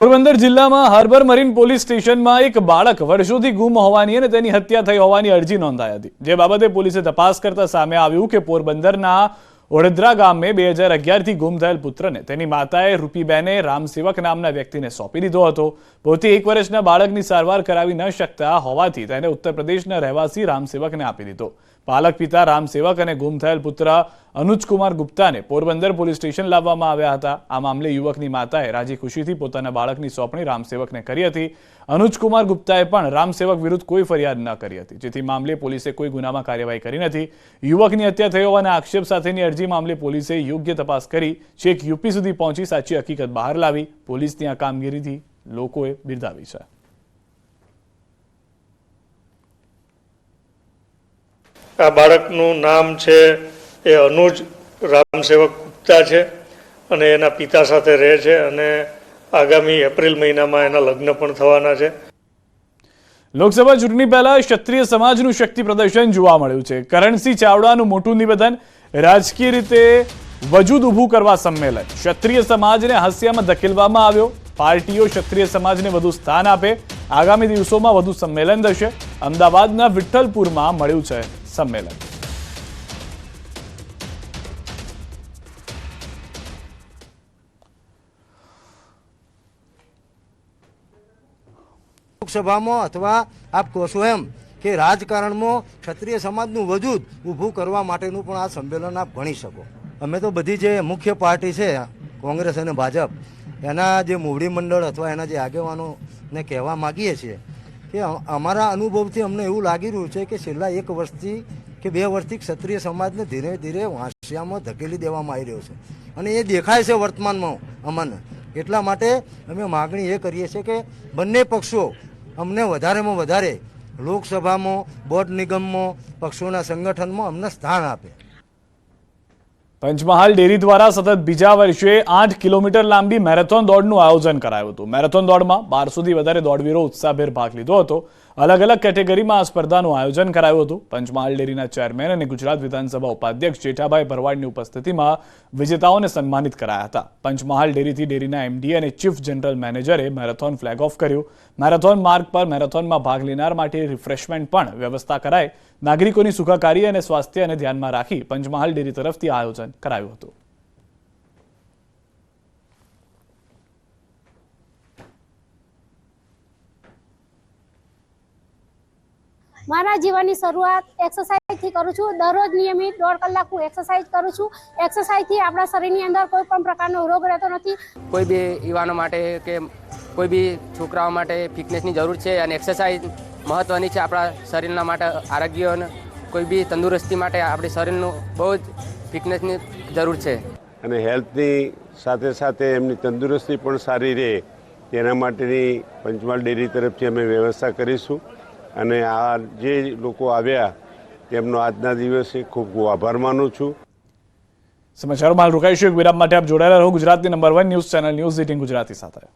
પોરબંદર જિલ્લામાં harbour marine police સ્ટેશનમાં એક બાળક વર્ષોથી ગુમ હોવાની અને તેની હત્યા થઈ હોવાની અરજી નોંધાઈ હતી, જે બાબતે પોલીસે તપાસ કરતા સામે આવ્યું કે પોરબંદરના ઓડેદરા ગામે 2011થી ગુમ થયેલ પુત્રને તેની માતાએ રૂપીબેને રામસેવક નામના વ્યક્તિને સોંપી દીધો હતો। પોતે 1 વર્ષના બાળકની સારવાર કરાવી ન શકતા હોવાથી તેને ઉત્તર પ્રદેશના રહેવાસી રામસેવકને આપી દીધો। પાલક પિતા રામસેવક અને ગુમ થયેલ પુત્ર અનુજકુમાર ગુપ્તાને પોરબંદર પોલીસ સ્ટેશન લાવવામાં આવ્યા હતા। આ મામલે યુવકની માતાએ રાજી ખુશીથી પોતાના બાળકની સોંપણી રામસેવકને કરી હતી। અનુજકુમાર ગુપ્તાએ પણ રામસેવક વિરુદ્ધ કોઈ ફરિયાદ ન કરી હતી, જેથી મામલે પોલીસે કોઈ ગુનામાં કાર્યવાહી કરી નથી। યુવકની હત્યા થઈ હોવાના આક્ષેપ સાથેની અરજી મામલે પોલીસે યોગ્ય તપાસ કરી છેક યુપી સુધી પહોંચી સાચી હકીકત બહાર લાવી પોલીસની આ કામગીરીથી લોકોએ બિરદાવી છે। આ બાળકનું નામ છે એ અનુજ રામસેવક ગુપ્તા છે અને એના પિતા સાથે રહે છે અને આગામી એપ્રિલ મહિનામાં એના લગ્ન પણ થવાના છે। લોકસભા ચૂંટણી પહેલા ક્ષત્રિય સમાજનું શક્તિ પ્રદર્શન જોવા મળ્યું છે। કરણસિંહ ચાવડાનું મોટું નિવેદન, રાજકીય રીતે વજૂદ ઊભું કરવા સંમેલન, ક્ષત્રિય સમાજને હાસ્યામાં ધકેલવામાં આવ્યો। પાર્ટીઓ ક્ષત્રિય સમાજને વધુ સ્થાન આપે, આગામી દિવસોમાં વધુ સંમેલન થશે। અમદાવાદના વિઠ્ઠલપુરમાં મળ્યું છે સંમેલન। લોકસભામાં અથવા આપ કહો છો એમ કે રાજકારણમાં ક્ષત્રિય સમાજનું વજૂદ ઊભું કરવા માટેનું પણ આ સંમેલન આપ ગણી શકો। અમે તો બધી જે મુખ્ય પાર્ટી છે કોંગ્રેસ અને ભાજપ, એના જે મોવડી મંડળ અથવા એના જે આગેવાનોને કહેવા માગીએ છીએ કે અમારા અનુભવથી અમને એવું લાગી રહ્યું છે કે છેલ્લા 1 વર્ષથી કે 2 વર્ષથી ક્ષત્રિય સમાજને ધીરે ધીરે વાંસિયામાં ધકેલી દેવામાં આવી રહ્યો છે અને એ દેખાય છે વર્તમાનમાં અમને। એટલા માટે અમે માગણી એ કરીએ છીએ કે બંને પક્ષો અમને વધારેમાં વધારે લોકસભામાં, બોર્ડ નિગમમાં, પક્ષોના સંગઠનમાં અમને સ્થાન આપે। પંચમહાલ ડેરી દ્વારા સતત બીજા વર્ષે 8 કિલોમીટર લાંબી મેરેથોન દોડનું આયોજન કરાયું હતું। મેરેથોન દોડમાં 1200થી વધારે દોડવીરો ઉત્સાહભેર ભાગ લીધો હતો। અલગ અલગ કેટેગરીમાં આ સ્પર્ધાનું આયોજન કરાયું હતું। પંચમહાલ ડેરીના ચેરમેન અને ગુજરાત વિધાનસભા ઉપાધ્યક્ષ જેઠાભાઈ ભરવાડની ઉપસ્થિતિમાં વિજેતાઓને સન્માનિત કરાયા હતા। પંચમહાલ ડેરીથી ડેરીના એમડી અને ચીફ જનરલ મેનેજરે મેરેથોન ફ્લેગ ઓફ કર્યું। મેરેથોન માર્ગ પર મેરેથોનમાં ભાગ લેનાર માટે રિફ્રેશમેન્ટ પણ વ્યવસ્થા કરાઈ। નાગરિકોની સુખાકારી અને સ્વાસ્થ્યને ધ્યાનમાં રાખી પંચમહાલ ડેરી તરફથી આયોજન કરાયું હતું। મારા જીવનની શરૂઆત એક્સરસાઇઝથી કરું છું। દરરોજ નિયમિત 1.5 કલાક હું એક્સરસાઇઝ કરું છું। એક્સરસાઇઝથી આપણા શરીરની અંદર કોઈ પણ પ્રકારનો રોગ રહેતો નથી। કોઈ બી યુવાનો માટે કે કોઈ બી છોકરાઓ માટે ફિટનેસની જરૂર છે અને એક્સરસાઇઝ મહત્ત્વની છે આપણા શરીરના માટે, આરોગ્ય અને કોઈ બી તંદુરસ્તી માટે આપણી શરીરનું બહુ જ ફિટનેસની જરૂર છે અને હેલ્થની સાથે સાથે એમની તંદુરસ્તી પણ સારી રહે તેના માટેની પંચમહાલ ડેરી તરફથી અમે વ્યવસ્થા કરીશું અને આ જે લોકો આવ્યા તેમનો આજના દિવસે ખૂબ ખૂબ આભાર માનું છું। સમાચારોમાં રોકાઈશું એક વિરામ માટે। આપ જોડાયેલા રહો ગુજરાતની number 1 news channel news 18 Gujarati સાથે।